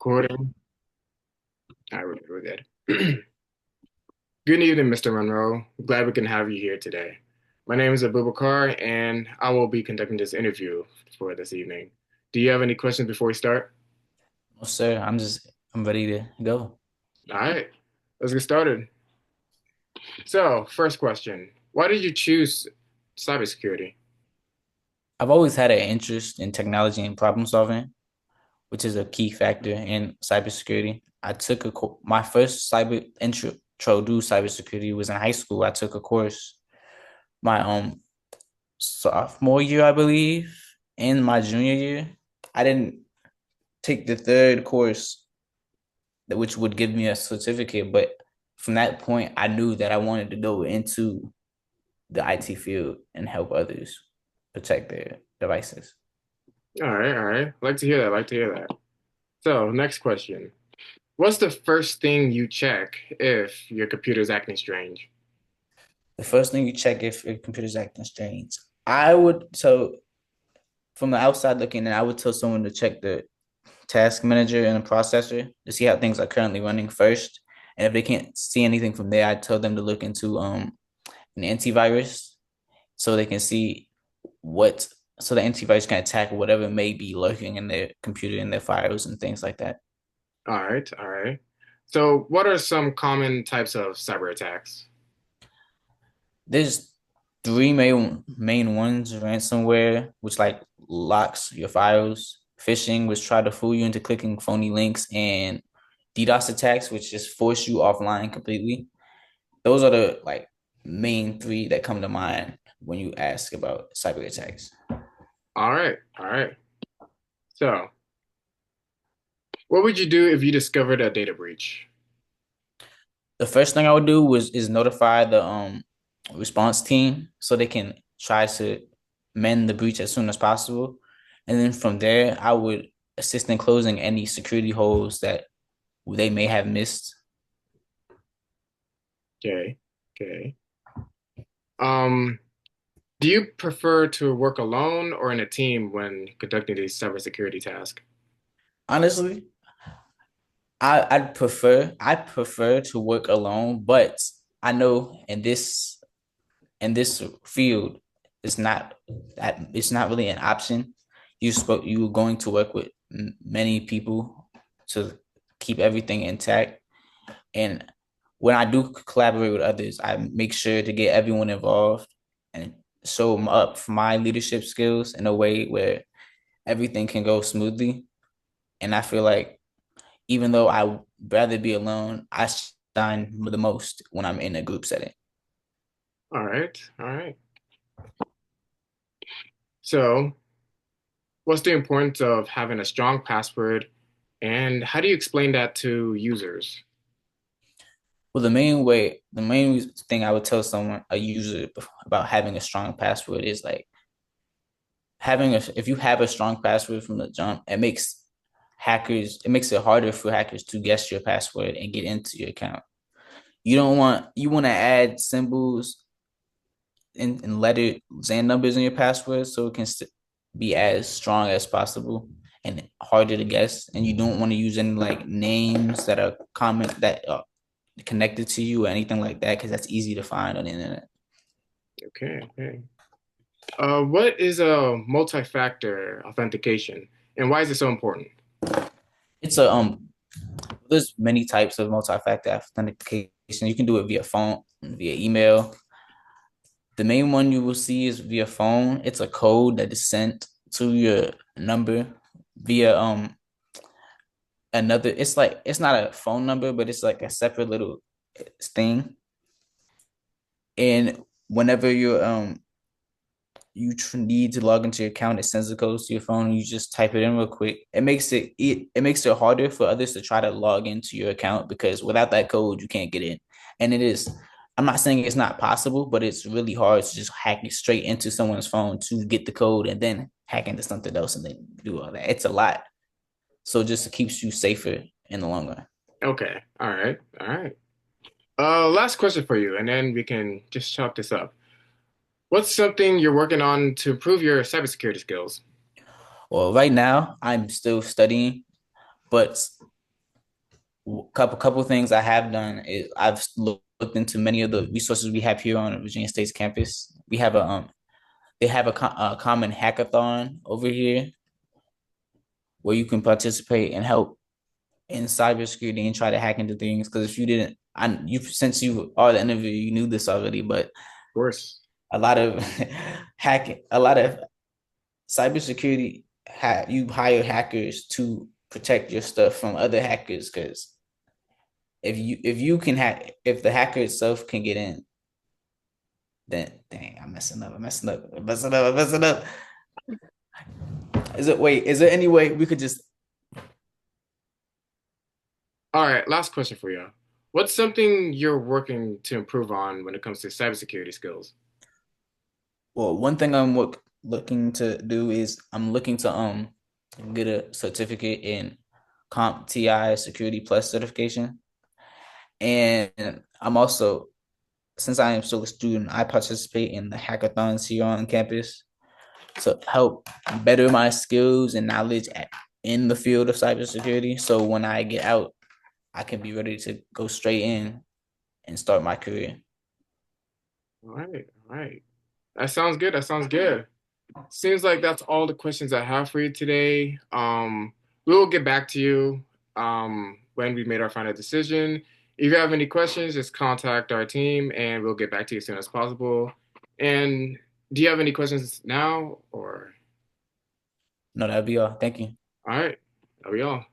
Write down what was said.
Recording. All right, we're good. Good evening, Mr. Monroe. Glad we can have you here today. My name is Abubakar, and I will be conducting this interview for this evening. Do you have any questions before we start? Well, sir, I'm ready to go. All right, let's get started. So, first question: why did you choose cybersecurity? I've always had an interest in technology and problem solving, which is a key factor in cybersecurity. I took my first cyber intro to cybersecurity was in high school. I took a course my sophomore year, I believe. In my junior year, I didn't take the third course, which would give me a certificate, but from that point, I knew that I wanted to go into the IT field and help others protect their devices. All right, all right. Like to hear that. Like to hear that. So, next question: what's the first thing you check if your computer's acting strange? The first thing you check if your computer's acting strange. I would so from the outside looking in, I would tell someone to check the task manager and the processor to see how things are currently running first. And if they can't see anything from there, I'd tell them to look into an antivirus so they can see what so the antivirus can attack whatever may be lurking in their computer in their files and things like that. All right, all right. So, what are some common types of cyber attacks? There's three main ones: ransomware, which like locks your files; phishing, which try to fool you into clicking phony links; and DDoS attacks, which just force you offline completely. Those are the like main three that come to mind when you ask about cyber attacks. All right, all right. So, what would you do if you discovered a data breach? The first thing I would do was is notify the response team so they can try to mend the breach as soon as possible. And then from there, I would assist in closing any security holes that they may have missed. Okay, okay. Um, do you prefer to work alone or in a team when conducting these cybersecurity tasks? Honestly, I prefer to work alone, but I know in this field it's not really an option. You're going to work with many people to keep everything intact. And when I do collaborate with others, I make sure to get everyone involved and show them up for my leadership skills in a way where everything can go smoothly. And I feel like even though I would rather be alone, I shine the most when I'm in a group setting. All right, all right. So, what's the importance of having a strong password, and how do you explain that to users? Well, the main thing I would tell someone, a user, about having a strong password is like if you have a strong password from the jump, it makes it harder for hackers to guess your password and get into your account. You want to add symbols and letters and numbers in your password so it can be as strong as possible and harder to guess. And you don't want to use any like names that are common that are connected to you or anything like that because that's easy to find on the internet. Okay, okay. What is a multi-factor authentication, and why is it so important? It's a there's many types of multi-factor authentication. You can do it via phone, via email. The main one you will see is via phone. It's a code that is sent to your number via another. It's like it's not a phone number, but it's like a separate little thing. And whenever need to log into your account, it sends the code to your phone. And you just type it in real quick. It makes it harder for others to try to log into your account because without that code, you can't get in. And it is. I'm not saying it's not possible, but it's really hard to just hack it straight into someone's phone to get the code and then hack into something else and then do all that. It's a lot. So just it keeps you safer in the long run. Okay, all right, all right. Last question for you, and then we can just chalk this up. What's something you're working on to improve your cybersecurity skills? Well, right now I'm still studying, but couple things I have done is I've looked into many of the resources we have here on Virginia State's campus. We have a they have a common hackathon over here where you can participate and help in cybersecurity and try to hack into things. Because if you didn't, you since you are the interviewer, you knew this already. But Of course. a lot of a lot of cybersecurity, you hire hackers to protect your stuff from other hackers. Because if you can hack, if the hacker itself can get in, then dang, I'm messing up. I'm messing up. I'm messing up. I'm messing up. Is there any way we could just All right, last question for you. What's something you're working to improve on when it comes to cybersecurity skills? well, one thing looking to do is I'm looking to get a certificate in CompTIA Security Plus certification. And I'm also, since I am still a student, I participate in the hackathons here on campus to help better my skills and knowledge in the field of cybersecurity. So when I get out, I can be ready to go straight in and start my career. All right, all right. That sounds good. That sounds good. Seems like that's all the questions I have for you today. We will get back to you when we made our final decision. If you have any questions, just contact our team and we'll get back to you as soon as possible. And do you have any questions now or? No, that'll be all. Thank you. All right, that'll be all.